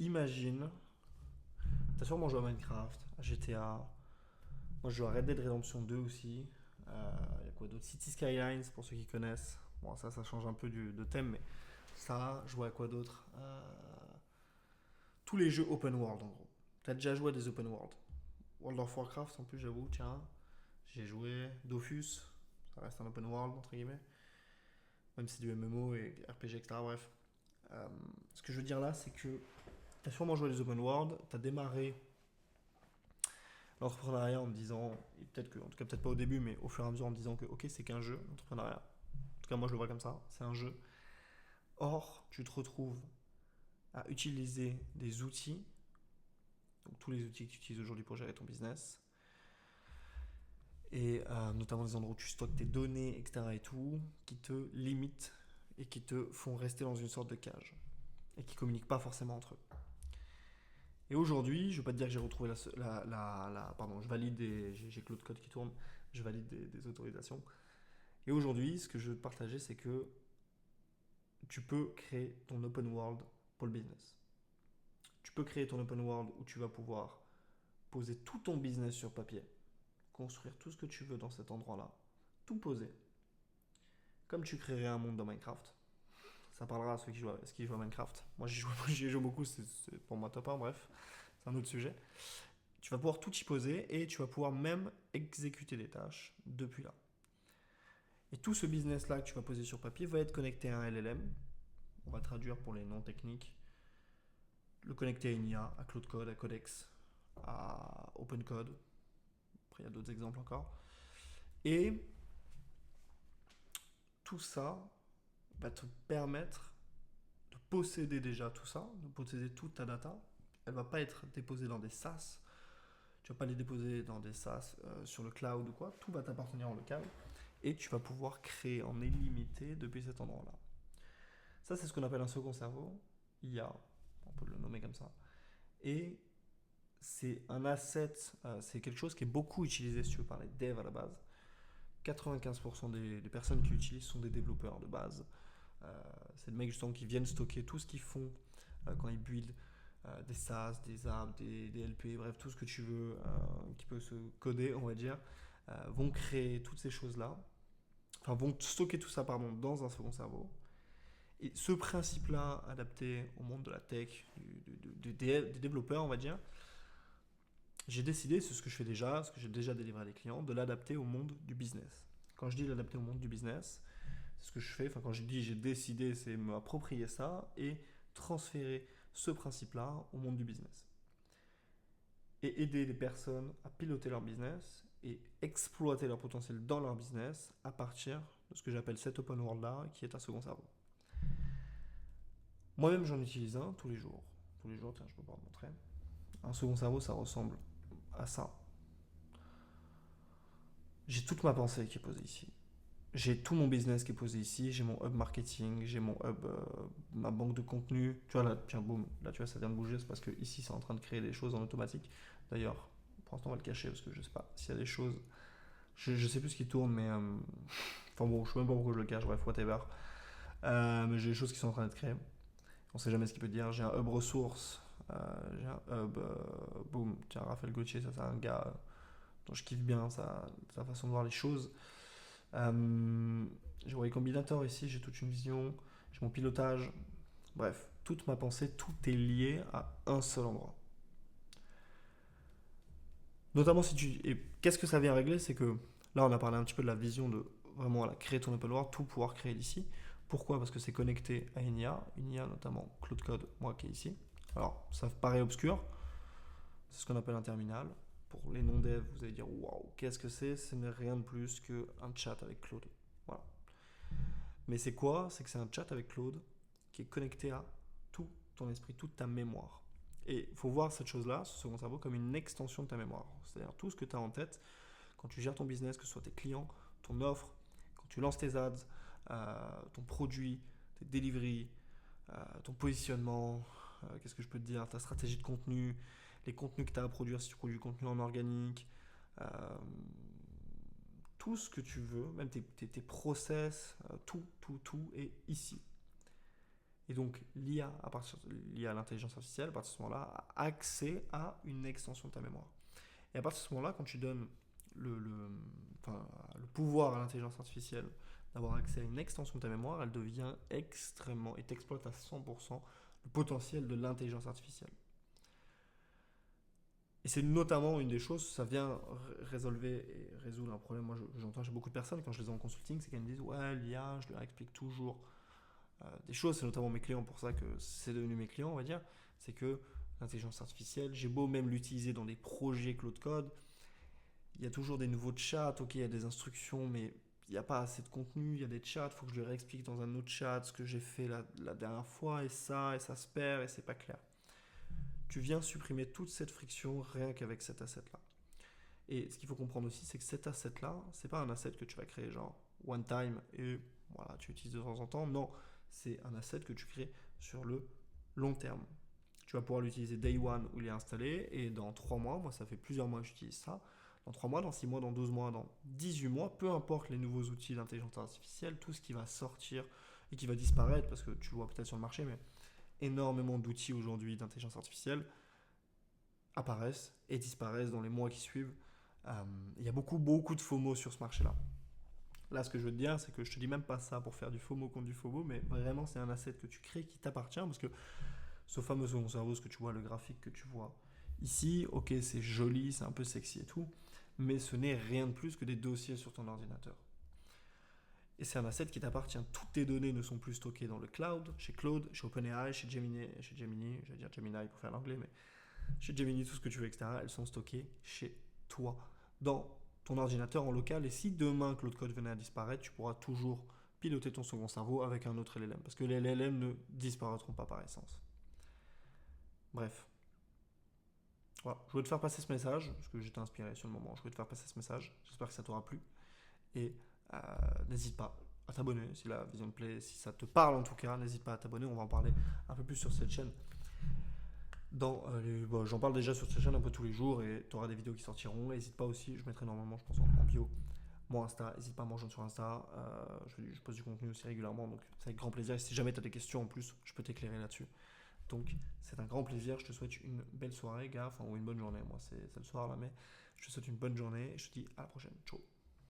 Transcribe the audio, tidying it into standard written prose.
imagine, t'as sûrement joué à Minecraft, à GTA. Moi, je joue à Red Dead Redemption 2 aussi. Il y a quoi d'autre? City Skylines, pour ceux qui connaissent. Bon, ça change un peu de thème, mais ça, je vois à quoi d'autre? Tous les jeux open world, en gros. T'as déjà joué à des open world. World of Warcraft, en plus, j'avoue, tiens. J'ai joué. Dofus, ça reste un open world, entre guillemets. Même si c'est du MMO et RPG, etc. Bref. Euh, Ce que je veux dire là, c'est que t'as sûrement joué à des open world, t'as démarré l'entrepreneuriat en te disant, et peut-être que, en tout cas peut-être pas au début, mais au fur et à mesure en te disant que ok, c'est qu'un jeu, l'entrepreneuriat. En tout cas, moi je le vois comme ça, c'est un jeu. Or, tu te retrouves à utiliser des outils, donc tous les outils que tu utilises aujourd'hui pour gérer ton business, et notamment des endroits où tu stockes tes données, etc. et tout, qui te limitent et qui te font rester dans une sorte de cage et qui communiquent pas forcément entre eux. Et aujourd'hui, je ne veux pas te dire que j'ai retrouvé pardon, je valide j'ai Claude Code qui tourne, je valide des autorisations. Et aujourd'hui, ce que je veux te partager, c'est que tu peux créer ton open world pour le business. Tu peux créer ton open world où tu vas pouvoir poser tout ton business sur papier, construire tout ce que tu veux dans cet endroit-là, tout poser, comme tu créerais un monde dans Minecraft. Ça parlera à ceux qui jouent à Minecraft. Moi, j'y joue beaucoup, c'est pour moi top 1, bref, c'est un autre sujet. Tu vas pouvoir tout y poser et tu vas pouvoir même exécuter des tâches depuis là. Et tout ce business-là que tu vas poser sur papier va être connecté à un LLM. On va traduire pour les noms techniques. Le connecter à une IA, à Cloud Code, à Codex, à Open Code. Après, il y a d'autres exemples encore. Et tout ça va te permettre de posséder déjà tout ça, de posséder toute ta data. Elle ne va pas être déposée dans des SaaS. Tu ne vas pas les déposer dans des SaaS sur le cloud ou quoi. Tout va t'appartenir en local. Et tu vas pouvoir créer en illimité depuis cet endroit-là. Ça, c'est ce qu'on appelle un second cerveau, IA, on peut le nommer comme ça. Et c'est un asset, c'est quelque chose qui est beaucoup utilisé, si tu veux, par les devs à la base. 95% des personnes qui l'utilisent sont des développeurs de base. C'est des mecs justement qui viennent stocker tout ce qu'ils font quand ils build des SaaS, des apps, des LP, bref, tout ce que tu veux qui peut se coder, on va dire, vont créer toutes ces choses-là, enfin vont stocker tout ça pardon, dans un second cerveau. Et ce principe-là, adapté au monde de la tech, des développeurs, on va dire, j'ai décidé, c'est ce que je fais déjà, ce que j'ai déjà délivré à des clients, de l'adapter au monde du business. Quand je dis l'adapter au monde du business, c'est ce que je fais, enfin quand je dis j'ai décidé, c'est m'approprier ça et transférer ce principe-là au monde du business. Et aider les personnes à piloter leur business et exploiter leur potentiel dans leur business à partir de ce que j'appelle cet open world-là, qui est un second cerveau. Moi-même, j'en utilise un tous les jours. Tous les jours, tiens, je peux pas te montrer. Un second cerveau, ça ressemble à ça. J'ai toute ma pensée qui est posée ici. J'ai tout mon business qui est posé ici. J'ai mon hub marketing, j'ai mon hub, ma banque de contenu. Tu vois, là, tiens, boum, là, tu vois, ça vient de bouger. C'est parce que ici, c'est en train de créer des choses en automatique. D'ailleurs, pour l'instant, on va le cacher parce que je sais pas s'il y a des choses. Je sais plus ce qui tourne, mais. Enfin bon, je sais même pas pourquoi je le cache, bref, whatever. Mais j'ai des choses qui sont en train d'être créées. On sait jamais ce qu'il peut dire. J'ai un hub ressources. J'ai un hub. Boum. Tiens, Raphaël Gauthier, ça c'est un gars dont je kiffe bien sa façon de voir les choses. J'ai mon combinator ici, j'ai toute une vision. J'ai mon pilotage. Bref, toute ma pensée, tout est lié à un seul endroit. Notamment si tu. Et qu'est-ce que ça vient régler? C'est que là, on a parlé un petit peu de la vision de vraiment voilà, créer ton open world, tout pouvoir créer d'ici. Pourquoi? Parce que c'est connecté à une IA notamment Cloud Code, moi qui est ici. Alors, ça paraît obscur, c'est ce qu'on appelle un terminal. Pour les non-devs, vous allez dire waouh, qu'est-ce que c'est? Ce n'est rien de plus qu'un chat avec Claude. Voilà. Mais c'est quoi? C'est que c'est un chat avec Claude qui est connecté à tout ton esprit, toute ta mémoire. Et il faut voir cette chose-là, ce second cerveau, comme une extension de ta mémoire. C'est-à-dire tout ce que tu as en tête quand tu gères ton business, que ce soit tes clients, ton offre, quand tu lances tes ads, ton produit, tes deliveries, ton positionnement, qu'est-ce que je peux te dire, ta stratégie de contenu, les contenus que tu as à produire si tu produis du contenu en organique, euh, tout ce que tu veux, même tes process, tout est ici. Et donc, l'IA, l'intelligence artificielle, à partir de ce moment-là, a accès à une extension de ta mémoire. Et à partir de ce moment-là, quand tu donnes enfin, le pouvoir à l'intelligence artificielle d'avoir accès à une extension de ta mémoire, elle devient extrêmement, et t'exploite à 100% le potentiel de l'intelligence artificielle. Et c'est notamment une des choses, ça vient résoudre un problème. Moi, j'entends chez beaucoup de personnes, quand je les ai en consulting, c'est qu'elles me disent, ouais, l'IA, je leur explique toujours des choses, c'est notamment mes clients, pour ça que c'est devenu mes clients, on va dire, c'est que l'intelligence artificielle, j'ai beau même l'utiliser dans des projets Claude Code, il y a toujours des nouveaux chats, ok, il y a des instructions, mais il n'y a pas assez de contenu, il y a des chats, il faut que je lui réexplique dans un autre chat ce que j'ai fait la dernière fois, et ça se perd, et c'est pas clair. Tu viens supprimer toute cette friction rien qu'avec cet asset-là. Et ce qu'il faut comprendre aussi, c'est que cet asset-là, c'est pas un asset que tu vas créer genre one time et voilà, tu utilises de temps en temps. Non, c'est un asset que tu crées sur le long terme. Tu vas pouvoir l'utiliser day one où il est installé et dans 3 mois, moi ça fait plusieurs mois que j'utilise ça, dans 3 mois, dans 6 mois, dans 12 mois, dans 18 mois, peu importe les nouveaux outils d'intelligence artificielle, tout ce qui va sortir et qui va disparaître, parce que tu le vois peut-être sur le marché, mais énormément d'outils aujourd'hui d'intelligence artificielle apparaissent et disparaissent dans les mois qui suivent. Il y a beaucoup de FOMO sur ce marché-là. Là, ce que je veux te dire, c'est que je te dis même pas ça pour faire du FOMO contre du FOMO, mais vraiment, c'est un asset que tu crées qui t'appartient, parce que ce fameux second cerveau, ce que tu vois, le graphique que tu vois ici, ok, c'est joli, c'est un peu sexy et tout, mais ce n'est rien de plus que des dossiers sur ton ordinateur. Et c'est un asset qui t'appartient. Toutes tes données ne sont plus stockées dans le cloud, chez Claude, chez OpenAI, chez Gemini, je vais dire Gemini pour faire l'anglais, mais chez Gemini, tout ce que tu veux, etc., elles sont stockées chez toi, dans ton ordinateur en local. Et si demain Claude Code venait à disparaître, tu pourras toujours piloter ton second cerveau avec un autre LLM, parce que les LLM ne disparaîtront pas par essence. Bref. Voilà, je voulais te faire passer ce message, parce que j'étais inspiré sur le moment. Je voulais te faire passer ce message. J'espère que ça t'aura plu. Et n'hésite pas à t'abonner si la vision te plaît, si ça te parle en tout cas. N'hésite pas à t'abonner. On va en parler un peu plus sur cette chaîne. J'en parle déjà sur cette chaîne un peu tous les jours et tu auras des vidéos qui sortiront. N'hésite pas aussi, je mettrai normalement, je pense, en bio mon Insta. N'hésite pas à me rejoindre sur Insta. Je poste du contenu aussi régulièrement, donc c'est avec grand plaisir. Et si jamais tu as des questions en plus, je peux t'éclairer là-dessus. Donc c'est un grand plaisir. Je te souhaite une belle soirée, gars, ou une bonne journée. Moi, c'est le soir là, mais je te souhaite une bonne journée et je te dis à la prochaine. Ciao.